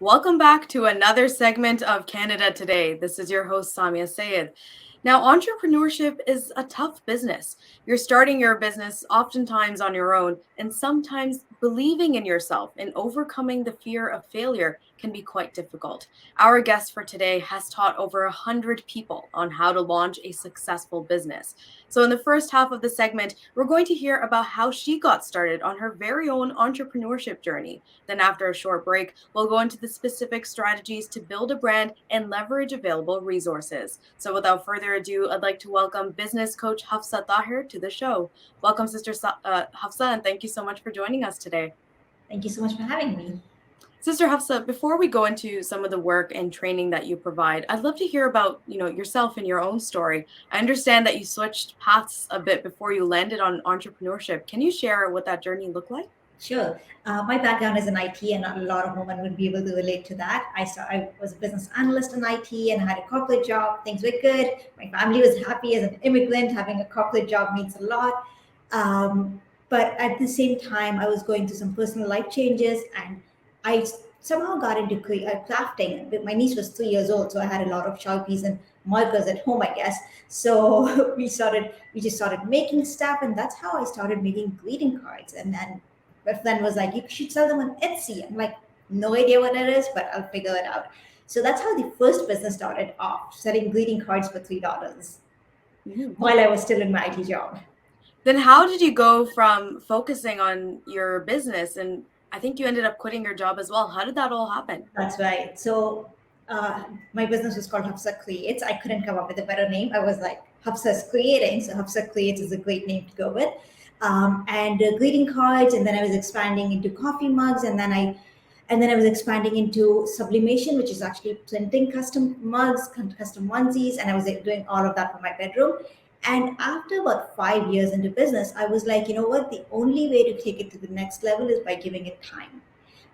Welcome back to another segment of Canada Today. This is your host, Saamiyah Syed. Now, entrepreneurship is a tough business. You're starting your business oftentimes on your own, and sometimes believing in yourself and overcoming the fear of failure can be quite difficult. Our guest for today has taught over 100 people on how to launch a successful business. So, in the first half of the segment, we're going to hear about how she got started on her very own entrepreneurship journey. Then, after a short break, we'll go into the specific strategies to build a brand and leverage available resources. So, without further ado, I'd like to welcome business coach Hafsa Taher to the show. Welcome, Hafsa, and thank you so much for joining us today. Thank you so much for having me. Sister Hafsa, before we go into some of the work and training that you provide, I'd love to hear about, yourself and your own story. I understand that you switched paths a bit before you landed on entrepreneurship. Can you share what that journey looked like? Sure. My background is in IT, and a lot of women would be able to relate to that. I was a business analyst in IT and had a corporate job. Things were good. My family was happy as an immigrant. Having a corporate job means a lot. But at the same time, I was going through some personal life changes, and I somehow got into crafting. My niece was 3 years old, so I had a lot of Sharpies and markers at home, I guess. So we just started making stuff, and that's how I started making greeting cards. And then my friend was like, you should sell them on Etsy. I'm like, no idea what it is, but I'll figure it out. So that's how the first business started off, selling greeting cards for $3 while I was still in my IT job. Then how did you go from focusing on your business, and I think you ended up quitting your job as well? How did that all happen? That's right. So my business was called Hafsa Creates. I couldn't come up with a better name. I was like, Hafsa's creating. So Hafsa Creates is a great name to go with. And greeting cards, and then I was expanding into coffee mugs, and then I was expanding into sublimation, which is actually printing custom mugs, custom onesies, and I was doing all of that for my bedroom. And after about 5 years into business, I was like, you know what? The only way to take it to the next level is by giving it time.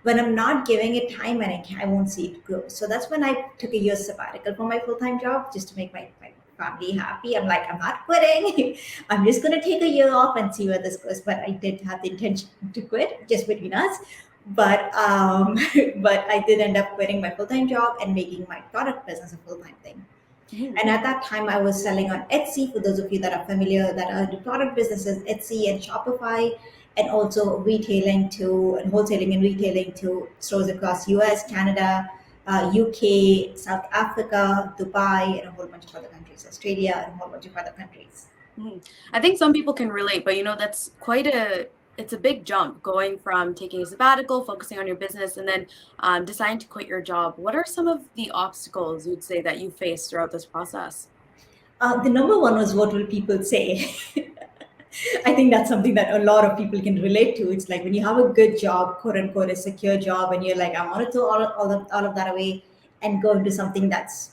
When I'm not giving it time, and I won't see it grow. So that's when I took a year sabbatical from my full-time job just to make my family happy. I'm like, I'm not quitting. I'm just going to take a year off and see where this goes. But I did have the intention to quit, just between us. But but I did end up quitting my full-time job and making my product business a full-time thing. And at that time, I was selling on Etsy. For those of you that are familiar, that are the product businesses, Etsy and Shopify, and also retailing to and wholesaling and retailing to stores across US, Canada, UK, South Africa, Dubai, and a whole bunch of other countries, Australia, and a whole bunch of other countries. I think some people can relate, but that's it's a big jump going from taking a sabbatical, focusing on your business, and then deciding to quit your job. What are some of the obstacles you'd say that you faced throughout this process? The number one was, what will people say? I think that's something that a lot of people can relate to. It's like when you have a good job, quote unquote, a secure job, and you're like, I want to throw all of that away and go into something that's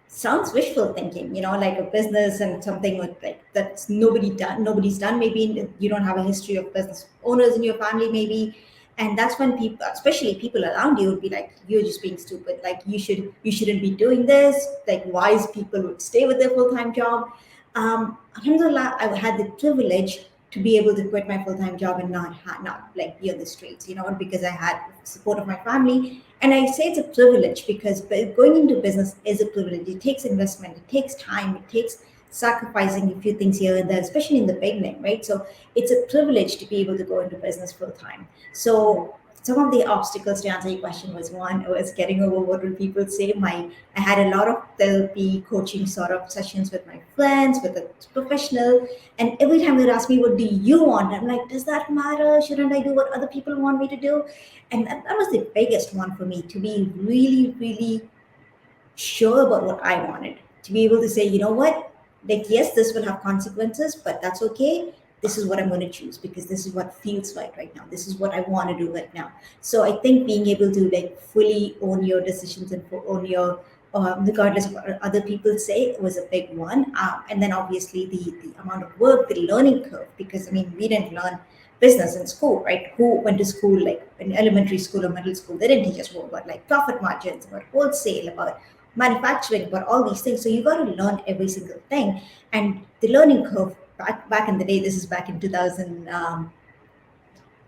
sounds wishful thinking, like a business and something with like that's nobody's done. Maybe you don't have a history of business owners in your family, maybe. And that's when people, especially people around you, would be like, you're just being stupid. Like you shouldn't be doing this. Like wise people would stay with their full-time job. Alhamdulillah, I had the privilege to be able to quit my full-time job and not like be on the streets, because I had support of my family. And I say it's a privilege because going into business is a privilege. It takes investment, it takes time, it takes sacrificing a few things here and there, especially in the beginning, right? So it's a privilege to be able to go into business full time. So some of the obstacles to answer your question was getting over what will people say. I had a lot of therapy, coaching sort of sessions with my friends, with a professional, and every time they'd ask me, "What do you want?" I'm like, "Does that matter? Shouldn't I do what other people want me to do?" And that was the biggest one for me, to be really, really sure about what I wanted. To be able to say, you know what, like, yes, this will have consequences, but that's okay. This is what I'm going to choose because this is what feels right now. This is what I want to do right now. So I think being able to like fully own your decisions and own your regardless of what other people say was a big one. And then obviously the amount of work, the learning curve, because I mean, we didn't learn business in school, right? Who went to school like in elementary school or middle school? They didn't teach us about like profit margins, about wholesale, about manufacturing, about all these things. So you got to learn every single thing. And the learning curve back in the day, this is back in 2000.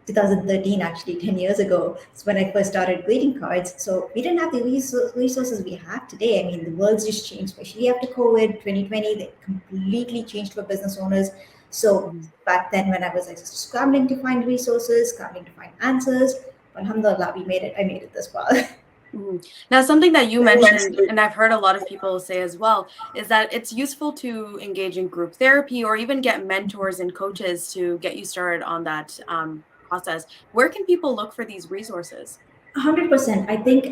2013, actually 10 years ago. It's when I first started greeting cards. So we didn't have the resources we have today. I mean, the world's just changed, especially after COVID 2020. They completely changed for business owners. So Mhm. back then, when I was like scrambling to find resources, scrambling to find answers, alhamdulillah, we made it. I made it this far. Mhm. Now, something that you mentioned, and I've heard a lot of people say as well, is that it's useful to engage in group therapy or even get mentors and coaches to get you started on that process. Where can people look for these resources? 100%. I think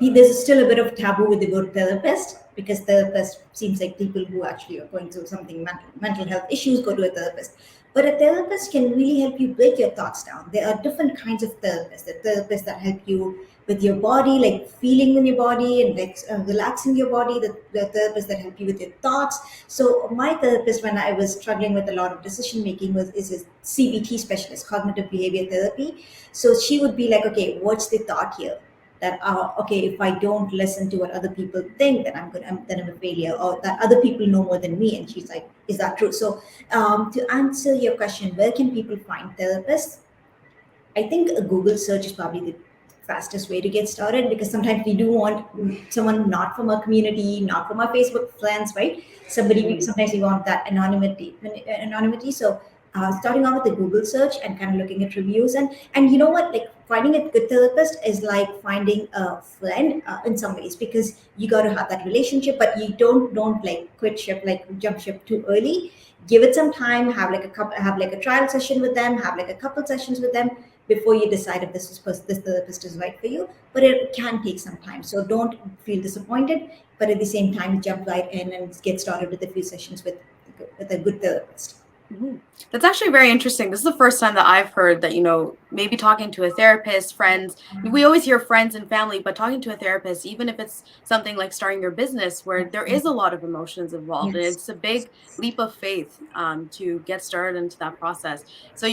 there's still a bit of taboo with the word therapist, because therapist seems like people who actually are going through something mental health issues go to a therapist. But a therapist can really help you break your thoughts down. There are different kinds of therapists. The therapists that help you with your body, like feeling in your body and like relaxing your body. The therapists that help you with your thoughts. So my therapist, when I was struggling with a lot of decision making, is a CBT specialist, cognitive behavior therapy. So she would be like, okay, what's the thought here? That okay, if I don't listen to what other people think, then I'm a failure, or that other people know more than me. And she's like, is that true? So to answer your question, where can people find therapists? I think a Google search is probably the fastest way to get started, because sometimes we do want someone not from our community, not from our Facebook friends, right? Mhm. Sometimes we want that anonymity. So starting off with the Google search and kind of looking at reviews, and you know what, like finding a good therapist is like finding a friend in some ways, because you got to have that relationship, but you don't like quit ship, like jump ship too early. Give it some time, have like a trial session with them, have like a couple sessions with them before you decide if this therapist is right for you. But it can take some time, so don't feel disappointed. But at the same time, jump right in and get started with a few sessions with a good therapist. Mhm. That's actually very interesting. This is the first time that I've heard that, maybe talking to a therapist, friends. We always hear friends and family, but talking to a therapist, even if it's something like starting your business where there is a lot of emotions involved, and Yes. it's a big leap of faith to get started into that process. So,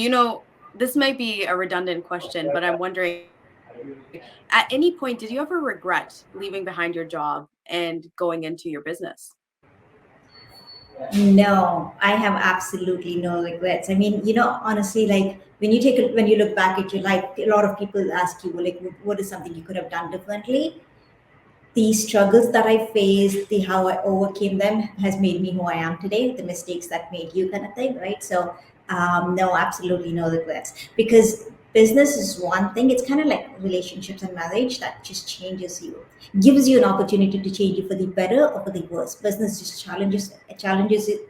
this might be a redundant question, but I'm wondering, at any point, did you ever regret leaving behind your job and going into your business? No, I have absolutely no regrets. I mean, honestly, like when you look back at your life, a lot of people ask you, well, like, what is something you could have done differently? The struggles that I faced, the how I overcame them has made me who I am today. The mistakes that made you, kind of thing, right? So, no, absolutely no regrets. Because business is one thing. It's kind of like relationships and marriage that just changes you, gives you an opportunity to change you for the better or for the worse. Business just challenges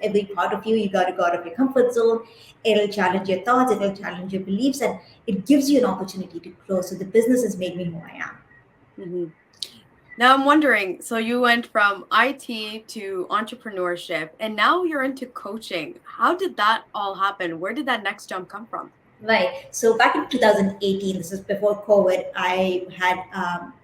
every part of you. You got to go out of your comfort zone. It'll challenge your thoughts. It'll challenge your beliefs, and it gives you an opportunity to grow. So the business has made me who I am. Mhm. Now I'm wondering, so you went from IT to entrepreneurship and now you're into coaching. How did that all happen? Where did that next jump come from? Right. So back in 2018, this is before COVID, I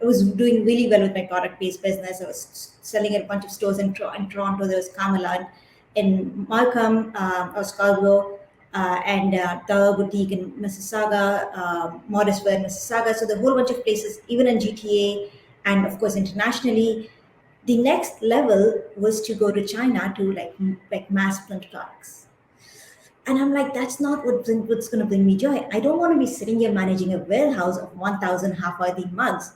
was doing really well with my product-based business. I was selling at a bunch of stores in Toronto. There was Carmela in Markham, or Scarborough, and Tower Boutique in Mississauga, Modest Wear in Mississauga. So the whole bunch of places, even in GTA, and of course internationally. The next level was to go to China to like mass print products. And I'm like, that's not what's going to bring me joy. I don't want to be sitting here managing a warehouse of 1,000 half-hourly mugs.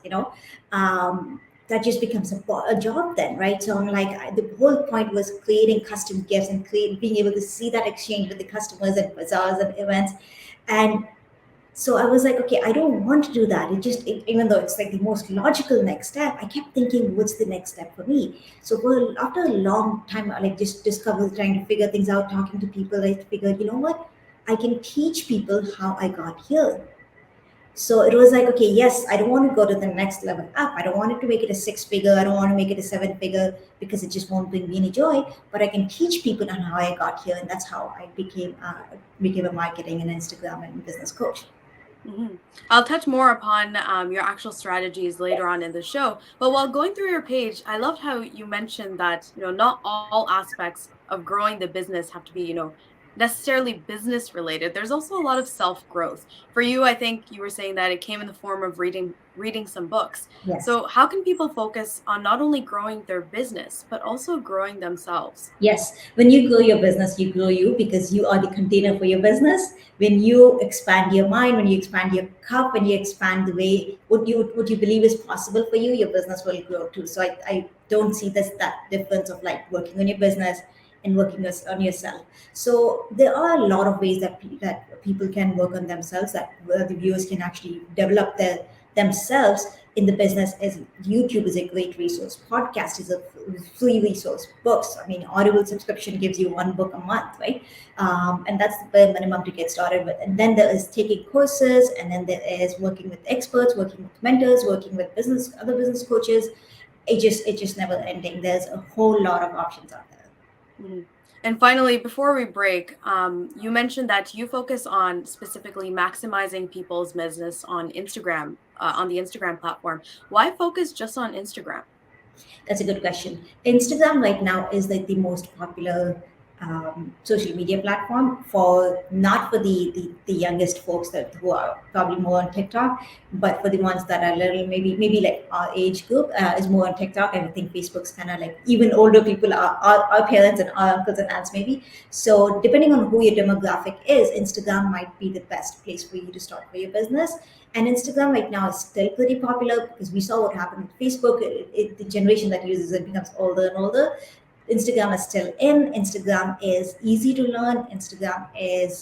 That just becomes a job then, right? So I'm like, the whole point was creating custom gifts and being able to see that exchange with the customers at bazaars and events. And so I was like, okay, I don't want to do that. Even though it's like the most logical next step, I kept thinking, what's the next step for me? So after a long time, I like just discovered trying to figure things out, talking to people, I figured, you know what? I can teach people how I got here. So it was like, okay, yes, I don't want to go to the next level up. I don't want it to make it a six figure. I don't want to make it a seven figure, because it just won't bring me any joy. But I can teach people on how I got here, and that's how I became a marketing and Instagram and business coach. Mhm. I'll touch more upon your actual strategies later on in the show. But while going through your page, I loved how you mentioned that not all aspects of growing the business have to be necessarily business related. There's also a lot of self-growth. For you, I think you were saying that it came in the form of reading some books. Yes. So how can people focus on not only growing their business, but also growing themselves? Yes, when you grow your business, you grow you because you are the container for your business. When you expand your mind, when you expand your cup, when you expand the way what you believe is possible for you, your business will grow too. So I don't see this that difference of like working on your business and working on yourself. So there are a lot of ways that people can work on themselves, that the viewers can actually develop themselves in the business. As YouTube is a great resource, podcast is a free resource, books, I mean, Audible subscription gives you one book a month, right? And that's the bare minimum to get started with. And then there is taking courses, and then there is working with experts, working with mentors, working with other business coaches. It just never ending. There's a whole lot of options out there. Mhm. And finally, before we break, you mentioned that you focus on specifically maximizing people's business on Instagram, on the Instagram platform. Why focus just on Instagram? That's a good question. Instagram right now is like the most popular social media platform for, not for the youngest folks that who are probably more on TikTok, but for the ones that are little, maybe like our age group is more on TikTok. And I think Facebook's kind of like even older people, our parents and our uncles and aunts maybe. So depending on who your demographic is, Instagram might be the best place for you to start for your business. And Instagram right now is still pretty popular because we saw what happened with Facebook. The generation that uses it becomes older and older. Instagram is still in. Instagram is easy to learn. Instagram is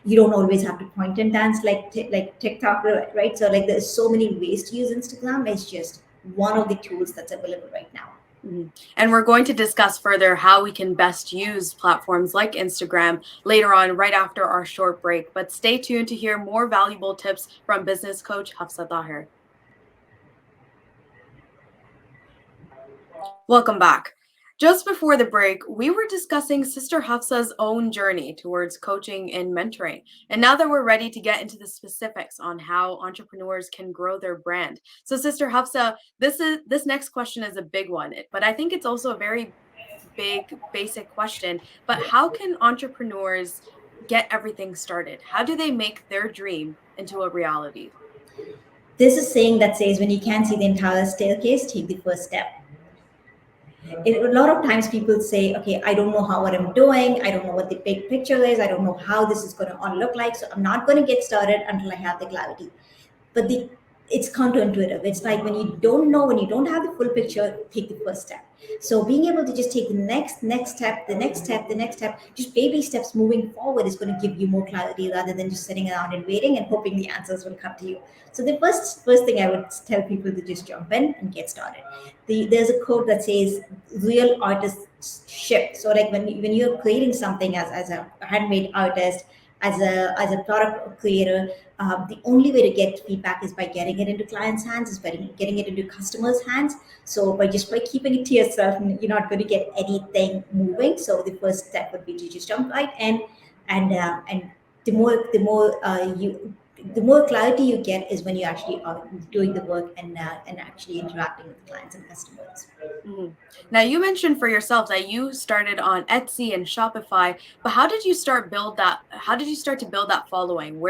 you don't always have to point and dance like TikTok, right? So like there's so many ways to use Instagram. It's just one of the tools that's available right now. Mhm. And we're going to discuss further how we can best use platforms like Instagram later on, right after our short break. But stay tuned to hear more valuable tips from business coach Hafsa Taher. Welcome back. Just before the break, we were discussing Sister Hafsa's own journey towards coaching and mentoring. And now that we're ready to get into the specifics on how entrepreneurs can grow their brand. So Sister Hafsa, this next question is a big one, but I think it's also a very big basic question. But how can entrepreneurs get everything started? How do they make their dream into a reality? There's a saying that says, when you can't see the entire staircase, take the first step. A lot of times people say, okay, I don't know how what I'm doing, I don't know what the big picture is, I don't know how this is going to all look like, so I'm not going to get started until I have the clarity. But it's counterintuitive. It's like when you don't know, when you don't have the full picture, take the first step. So being able to just take the next step, the next step, just baby steps moving forward is going to give you more clarity rather than just sitting around and waiting and hoping the answers will come to you. So the first thing I would tell people to just jump in and get started. There's a quote that says, real artists ship. So like when you're creating something as a handmade artist, as a product creator, the only way to get feedback is by getting it into clients' hands, is by getting it into customers' hands. So by keeping it to yourself, you're not going to get anything moving. So the first step would be to just jump right in, and the more clarity you get is when you actually are doing the work and actually interacting with clients and customers. Mhm. Now you mentioned for yourself that you started on Etsy and Shopify, but how did you start to build that following?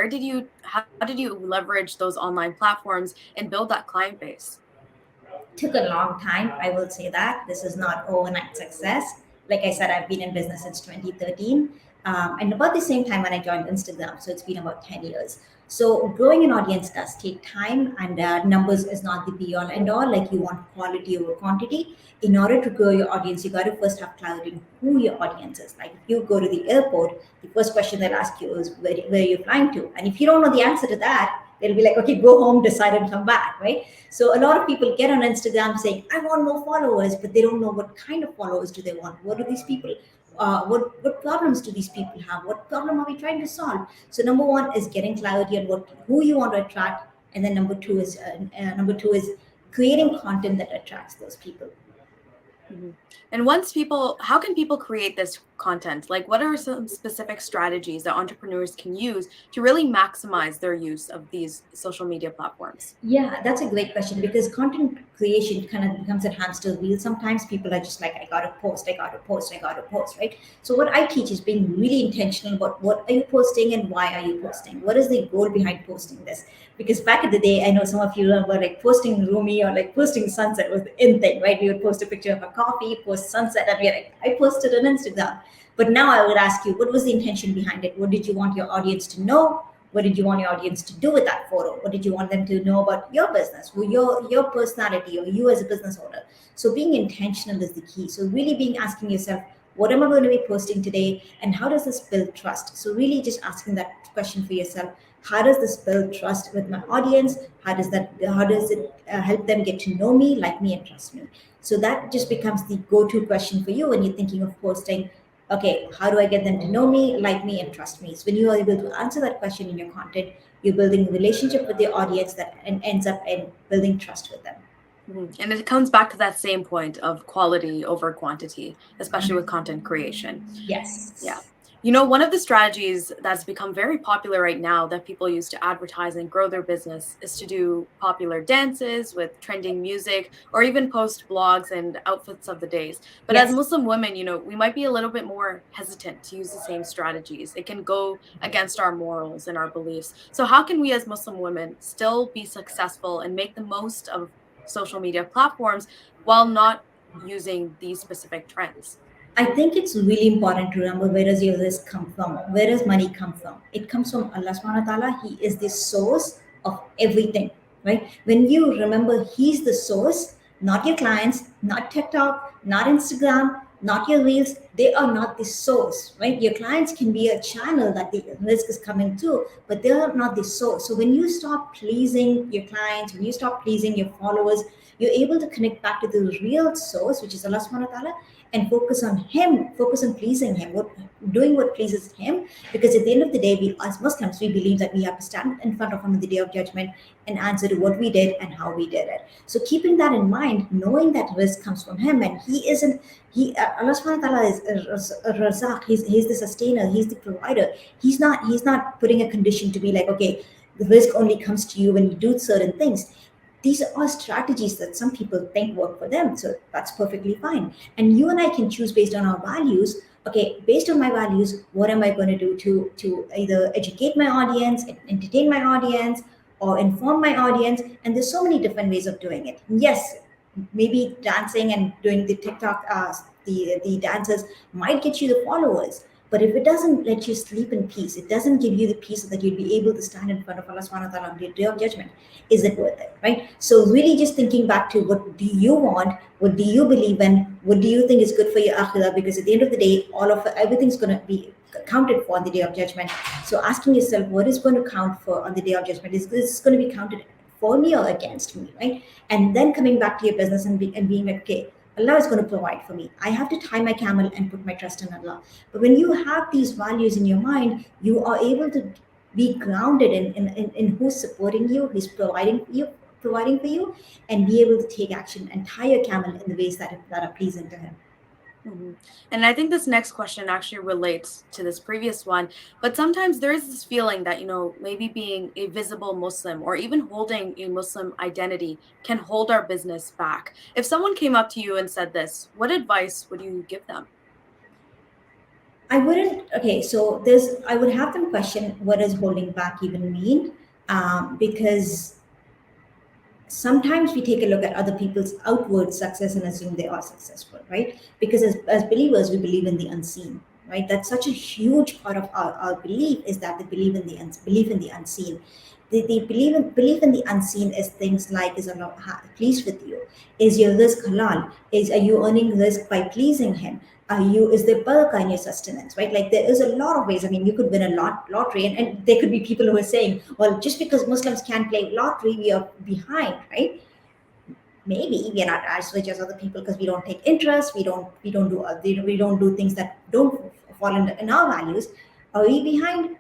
How did you leverage those online platforms and build that client base? Took a long time. I will say that this is not overnight success. Like I said, I've been in business since 2013, and about the same time when I joined Instagram. So it's been about 10 years. So growing an audience does take time, and numbers is not the be all end all. Like, you want quality over quantity. In order to grow your audience, you got to first have clarity on who your audience is. Like, if you go to the airport, the first question they'll ask you is, where are you flying to? And if you don't know the answer to that, they'll be like, okay, go home, decide, and come back, right? So a lot of people get on Instagram saying, I want more followers, but they don't know what kind of followers do they want. What do these people, what problems do these people have? What problem are we trying to solve? So number one is getting clarity on who you want to attract, and then number two is creating content that attracts those people. Mhm. And how can people create this content? Like, what are some specific strategies that entrepreneurs can use to really maximize their use of these social media platforms? Yeah, that's a great question because content creation kind of becomes a hamster wheel. Sometimes people are just like, I gotta post, I gotta post, I gotta post, right? So what I teach is being really intentional about what are you posting and why are you posting? What is the goal behind posting this? Because back in the day, I know some of you remember like posting Rumi or like posting sunset was the in thing, right? We would post a picture of a coffee, post sunset, and we're like, I posted on Instagram. But now I would ask you, what was the intention behind it? What did you want your audience to know? What did you want your audience to do with that photo? What did you want them to know about your business, or your personality, or you as a business owner? So being intentional is the key. So really being asking yourself, what am I going to be posting today, and how does this build trust? So really just asking that question for yourself: how does this build trust with my audience? How does it help them get to know me, like me, and trust me? So that just becomes the go-to question for you when you're thinking of posting. Okay, how do I get them to know me, like me, and trust me? So when you are able to answer that question in your content, you're building a relationship with your audience that and ends up in building trust with them. And it comes back to that same point of quality over quantity, especially with content creation. Yeah. Yes. One of the strategies that's become very popular right now that people use to advertise and grow their business is to do popular dances with trending music or even post blogs and outfits of the days. But as Yes. Muslim women, we might be a little bit more hesitant to use the same strategies. It can go against our morals and our beliefs. So, how can we as Muslim women still be successful and make the most of social media platforms while not using these specific trends? I think it's really important to remember, where does your risk come from? Where does money come from? It comes from Allah subhanahu wa ta'ala. He is the source of everything, right? When you remember He's the source, not your clients, not TikTok, not Instagram, not your reels, they are not the source, right? Your clients can be a channel that the risk is coming through, but they are not the source. So when you stop pleasing your clients, when you stop pleasing your followers, you're able to connect back to the real source, which is Allah subhanahu wa ta'ala, and focus on Him, focus on pleasing Him, doing what pleases Him. Because at the end of the day, we as Muslims, we believe that we have to stand in front of Him on the day of judgment and answer to what we did and how we did it. So keeping that in mind, knowing that risk comes from Him, and He isn't He Allah subhanahu wa ta'ala is a razak. He's the sustainer, He's the provider. He's not putting a condition to be like, okay, the risk only comes to you when you do certain things. These are strategies that some people think work for them, so that's perfectly fine. And you and I can choose based on our values. Okay, based on my values, what am I going to do to either educate my audience, entertain my audience, or inform my audience? And there's so many different ways of doing it. Yes, maybe dancing and doing the TikTok, the dances might get you the followers. But if it doesn't let you sleep in peace, it doesn't give you the peace that you'd be able to stand in front of Allah subhanahu wa ta'ala on the day of judgment, is it worth it? Right? So really just thinking back to, what do you want? What do you believe in? What do you think is good for your akhirah? Because at the end of the day, everything's gonna be counted for on the day of judgment. So asking yourself, what is going to count for on the day of judgment? Is this going to be counted for me or against me, right? And then coming back to your business and being like, okay, Allah is going to provide for me. I have to tie my camel and put my trust in Allah. But when you have these values in your mind, you are able to be grounded in who's supporting you, who's providing for you, and be able to take action and tie your camel in the ways that are pleasing to Him. And I think this next question actually relates to this previous one. But sometimes there is this feeling that, maybe being a visible Muslim or even holding a Muslim identity can hold our business back. If someone came up to you and said this, what advice would you give them? I wouldn't. Okay, so I would have them question, what does holding back even mean? Because sometimes we take a look at other people's outward success and assume they are successful, right? Because as believers, we believe in the unseen, right? That's such a huge part of our belief, is that the belief in the unseen. The belief in the unseen is things like, is Allah pleased with you? Is your risk halal? Are you earning risk by pleasing Him? Is there barakah in your sustenance, right? Like, there is a lot of ways. I mean, you could win a lottery, and there could be people who are saying, well, just because Muslims can't play lottery, we are behind, right? Maybe we are not as rich as other people because we don't take interest, we don't do things that don't fall in our values. Are we behind?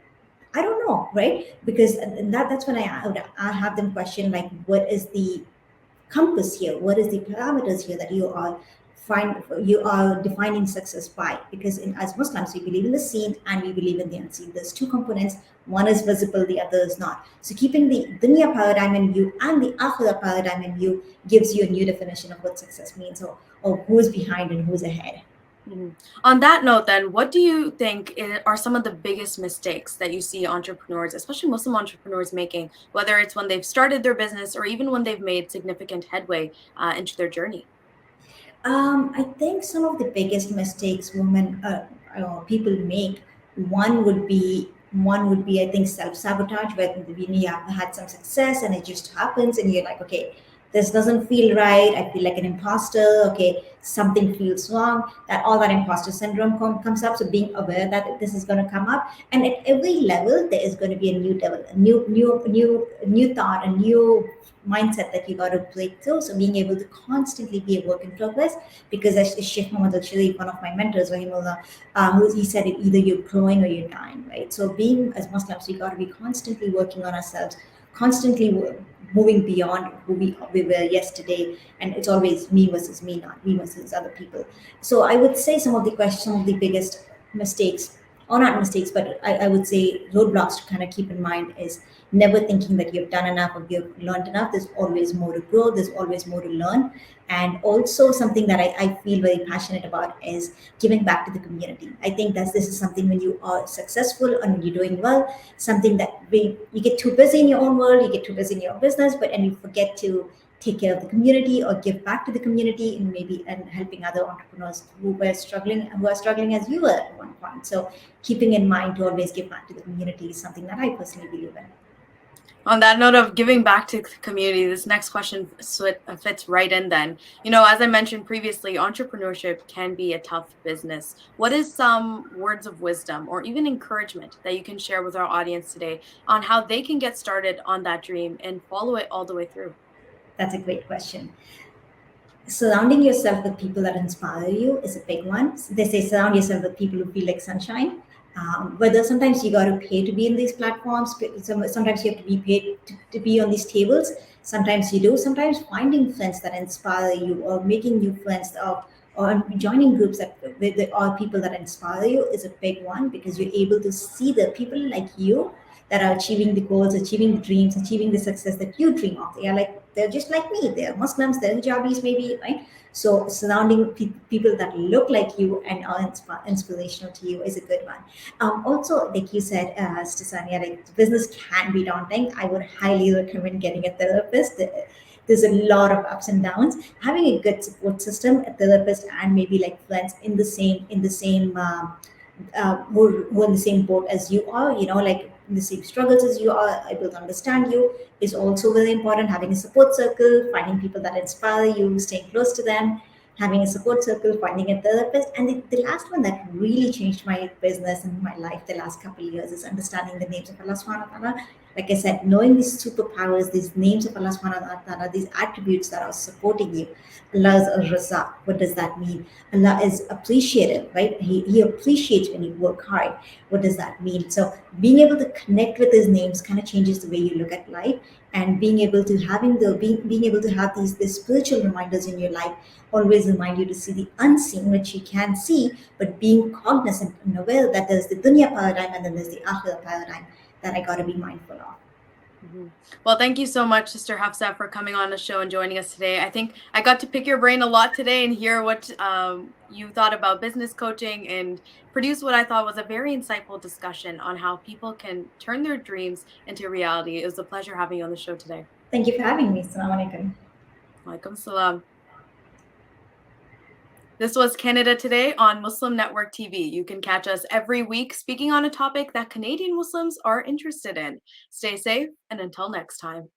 I don't know, right? Because that's when I have them question, like, what is the compass here? What is the parameters here that you are you are defining success by, because as Muslims we believe in the seen and we believe in the unseen. There's two components, one is visible, the other is not. So keeping the dunya paradigm in view and the akhirah paradigm in view gives you a new definition of what success means, or who's behind and who's ahead. Mhm. On that note, then, what do you think are some of the biggest mistakes that you see entrepreneurs, especially Muslim entrepreneurs, making, whether it's when they've started their business or even when they've made significant headway into their journey? I think some of the biggest mistakes people make. One would be I think self sabotage, where when you have had some success and it just happens, and you're like, okay, this doesn't feel right. I feel like an imposter. Okay, something feels wrong. That all that imposter syndrome comes up. So being aware that this is going to come up, and at every level there is going to be a new level, a new thought, a new mindset that you got to break through. So being able to constantly be a work in progress, because as Sheikh Muhammad al-Sharif, one of my mentors, Rahimullah, he said it, either you're growing or you're dying, right? So being as Muslims, we got to be constantly working on ourselves, constantly moving beyond who we were yesterday. And it's always me versus me, not me versus other people. So I would say some of the biggest mistakes, or not mistakes, but I would say roadblocks to kind of keep in mind is never thinking that you've done enough or you've learned enough. There's always more to grow, there's always more to learn. And also something that I feel very passionate about is giving back to the community. I think that this is something, when you are successful and when you're doing well, something that you get too busy in your own world, you get too busy in your own business, and you forget to take care of the community or give back to the community, and maybe and helping other entrepreneurs who are struggling as you were at one point. So keeping in mind to always give back to the community is something that I personally believe in. On that note of giving back to the community, this next question fits right in then. As I mentioned previously, entrepreneurship can be a tough business. What is some words of wisdom or even encouragement that you can share with our audience today on how they can get started on that dream and follow it all the way through? That's a great question. Surrounding yourself with people that inspire you is a big one. They say surround yourself with people who feel like sunshine. Whether sometimes you got to pay to be in these platforms, sometimes you have to be paid to be on these tables. Sometimes you do. Sometimes finding friends that inspire you, or making new friends, or joining groups that with are people that inspire you is a big one, because you're able to see the people like you that are achieving the goals, achieving the dreams, achieving the success that you dream of. They're just like me. They're Muslims, they're hijabis, maybe, right? So surrounding people that look like you and are inspirational to you is a good one. Also, like you said, Stefania, like business can be daunting. I would highly recommend getting a therapist. There's a lot of ups and downs. Having a good support system, a therapist, and maybe like friends who are in the same boat as you are, like in the same struggles as you are, able to understand you, is also very important. Having a support circle, finding people that inspire you, staying close to them, having a support circle, finding a therapist. And the last one that really changed my business and my life the last couple of years is understanding the names of Allah subhanahu wa ta'ala. Like I said, knowing these superpowers, these names of Allah subhanahu wa ta'ala, these attributes that are supporting you. Allah is al-Razak. What does that mean? Allah is appreciative, right? He appreciates when you work hard. What does that mean? So being able to connect with his names kind of changes the way you look at life, and being able to have these spiritual reminders in your life always remind you to see the unseen, which you can see, but being cognizant and aware that there's the dunya paradigm and then there's the akhirah paradigm that I got to be mindful of. Mhm. Well, thank you so much, Sister Hafsa, for coming on the show and joining us today. I think I got to pick your brain a lot today and hear what you thought about business coaching and produce what I thought was a very insightful discussion on how people can turn their dreams into reality. It was a pleasure having you on the show today. Thank you for having me. Assalamu alaikum. Walaikum salam. This was Canada Today on Muslim Network TV. You can catch us every week speaking on a topic that Canadian Muslims are interested in. Stay safe, and until next time.